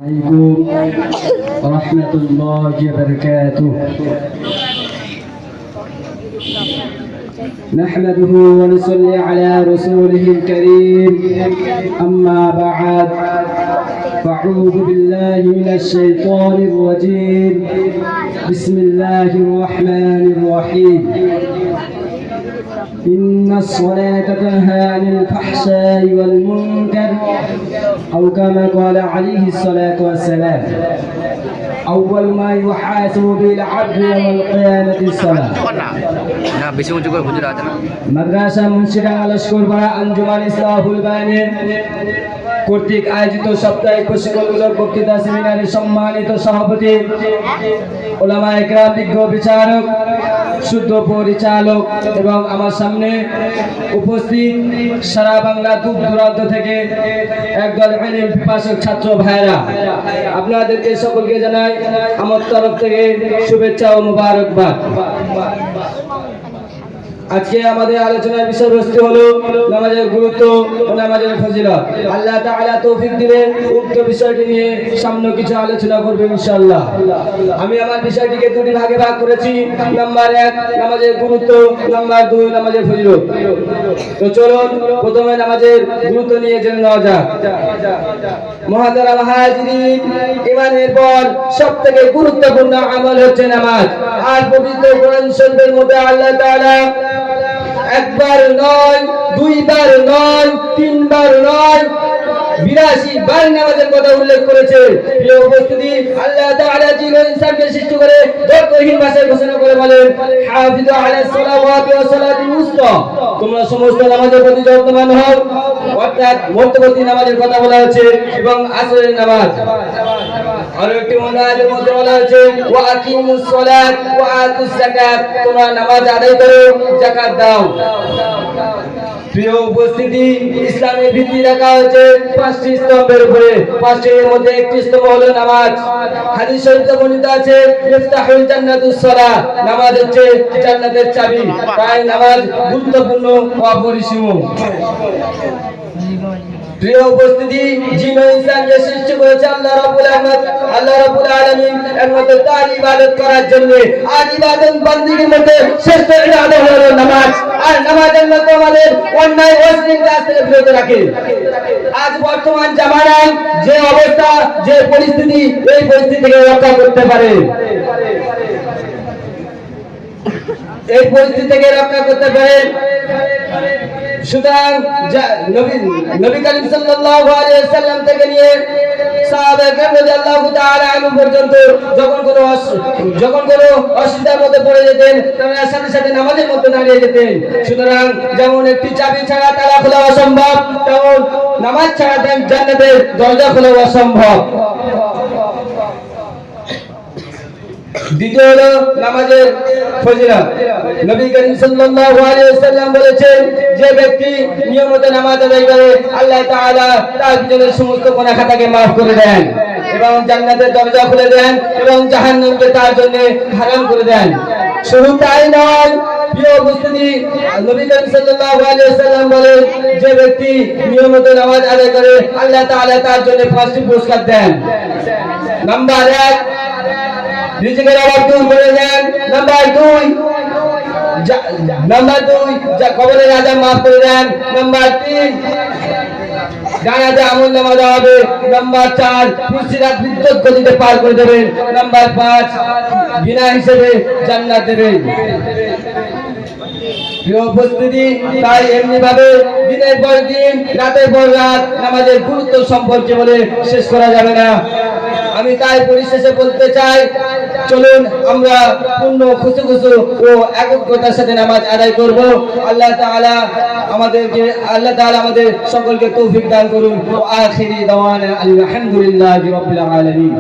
عليكم ورحمة الله وبركاته. نحمده ونصلي على رسوله الكريم. أما بعد، فأعوذ بالله من الشيطان الرجيم. بسم الله الرحمن الرحيم. إن الصلاة تنهى عن الفحشاء والمنكر أو كما قال عليه الصلاة والسلام. أول ما يحاسب به العبد يوم القيامة الصلاة. মাদ্রাসা মুন্সিডাঙ্গা লস্করপাড়া আঞ্জুমান ইসলাহুল বায়ানের কর্তৃক আয়োজিত সাপ্তাহিক প্রশিক্ষণমূলক বক্তৃতা সেমিনারের সম্মানিত সভাপতি, উলামায়ে কেরাম, বিজ্ঞ বিচারক, শুদ্ধ পরিচালক এবং আমার সামনে উপস্থিত সারা বাংলা দূর দূরান্ত থেকে একদল ইলম পিপাসক ছাত্র ভাইরা, আপনাদেরকে সকলকে জানাই আমার তরফ থেকে শুভেচ্ছা ও মোবারকবাদ। আজকে আমাদের আলোচনার বিষয়বস্তু হলো নামাজের গুরুত্ব ও নামাজের ফজিলত। আল্লাহ তাআলা তৌফিক দিলে উক্ত বিষয়টি নিয়ে সামনে কিছু আলোচনা করব ইনশাআল্লাহ। আমি আমার বিষয়টিকে দুটি ভাগে ভাগ করেছি। নাম্বার 1 নামাজের গুরুত্ব, নাম্বার 2 নামাজের ফজিলত। তো চলুন প্রথমে নামাজের গুরুত্ব নিয়ে জেনে নেওয়া যাক। মুহাতারাম হাজিরিন, ঈমানের পর সবথেকে গুরুত্বপূর্ণ আমল হচ্ছে নামাজ। আর পবিত্র কোরআন শরীফের মধ্যে আল্লাহ তাআলা একবার নয়, দুইবার নয়, তিনবার নয়, 82 বার নামাজের কথা উল্লেখ করেছে। প্রিয় উপস্থিতি, আল্লাহ তাআলা জিন ও ইনসানকে সৃষ্টি করে দর্দহীন ভাষায় ঘোষণা করে বলেন, হাফিজু আলাস সালাওয়াতি ওয়াস সালাতিল উসতা, তোমরা সমস্ত নামাজের প্রতি যত্নবান হও। অর্থাৎ মধ্যবর্তী নামাজের কথা বলা হচ্ছে এবং আসরের নামাজ। আর একটি আয়াতের মধ্যে বলা হয়েছে, ওয়া আকিমুস সালাত ওয়া আতুস যাকাত, তোমরা নামাজ আদায় করো, যাকাত দাও। প্রিয় উপস্থিতি, ইসলামের ভিত্তি রাখা হয়েছে 5টি স্তম্ভের উপরে। 5টির মধ্যে একটি স্তম্ভ হলো নামাজ। হাদিস শরীফে বর্ণিত আছে, ইফতাহুল জান্নাতুস সালাহ, নামাজ হচ্ছে জান্নাতের চাবি। তাই নামাজ গুরুত্বপূর্ণ ও অপরিসীম। প্রিয় উপস্থিতি, জিন ও ইনসানকে সৃষ্টি করেছে আল্লাহ রাব্বুল আলামিন একমাত্র তার ইবাদত করার জন্য। আর ইবাদত বান্দিগির মধ্যে শ্রেষ্ঠ ইবাদত হলো নামাজ। আর নামাজের মধ্যে আমাদের অন্যায় অশ্লীল কাজ থেকে বিরত রাখে। আজ বর্তমান জামানায় যে অবস্থা, যে পরিস্থিতি, এই পরিস্থিতি থেকে রক্ষা করতে পারে, এই পরিস্থিতি থেকে রক্ষা করতে পারে। সুতরাং নবী করিম সাল্লাল্লাহু আলাইহি ওয়াসাল্লাম থেকে নিয়ে সাহাবায়ে কেরাম রাদিয়াল্লাহু তাআলা আনহু পর্যন্ত যখন কোনো অসুবিধার মধ্যে পড়ে যেতেন, তারা সাথে সাথে নামাজের মধ্যে দাঁড়িয়ে যেতেন। সুতরাং যেমন একটি চাবি ছাড়া তালা খোলা অসম্ভব, তেমন নামাজ ছাড়া জান্নাতের দরজা খোলা অসম্ভব। দ্বিতীয় হলো নামাজের ফজিলত। নবী করিম সাল্লাল্লাহু আলাইহি ওয়াসাল্লাম বলেছেন, যে ব্যক্তি নিয়মিত নামাজ আদায় করে, আল্লাহ তাআলা তার জীবনের সমস্ত গুনাহ খাতাকে maaf করে দেন এবং জান্নাতের দরজা খুলে দেন এবং জাহান্নামকে তার জন্য হারাম করে দেন। শুধু তাই নয়, প্রিয় উপস্থিতি, নবী করিম সাল্লাল্লাহু আলাইহি ওয়াসাল্লাম বলেন, যে ব্যক্তি নিয়মিত নামাজ আদায় করে, আল্লাহ তাআলা তার জন্য 5টি পুরস্কার দেন। নাম্বার 1, রিজিকের অভাব দূর করে দেন। নাম্বার 2, কবরের আযাব maaf করে দেন। নাম্বার 3, জানাজা আমল নামা দেওয়া হবে। নাম্বার 4, ফুলসিরাত বিদ্যুৎ গতিতে পার করে দেবেন। নাম্বার 5, বিনা হিসেবে জান্নাত দেবেন। প্রিয় উপস্থিতি, তাই এমনি ভাবে দিনের পর দিন, রাতের পর রাত নামাজের গুরুত্ব সম্পর্কে বলে শেষ করা যাবে না। আমি তাই পরিশেষে বলতে চাই, চলুন আমরা পূর্ণ খুশি ও একগ্রতার সাথে নামাজ আদায় করব। আল্লাহ তাআলা আমাদের সকলকে তৌফিক দান করুন। আখিরি দাওয়ানা আলহামদুলিল্লাহি রাব্বিল আলামিন।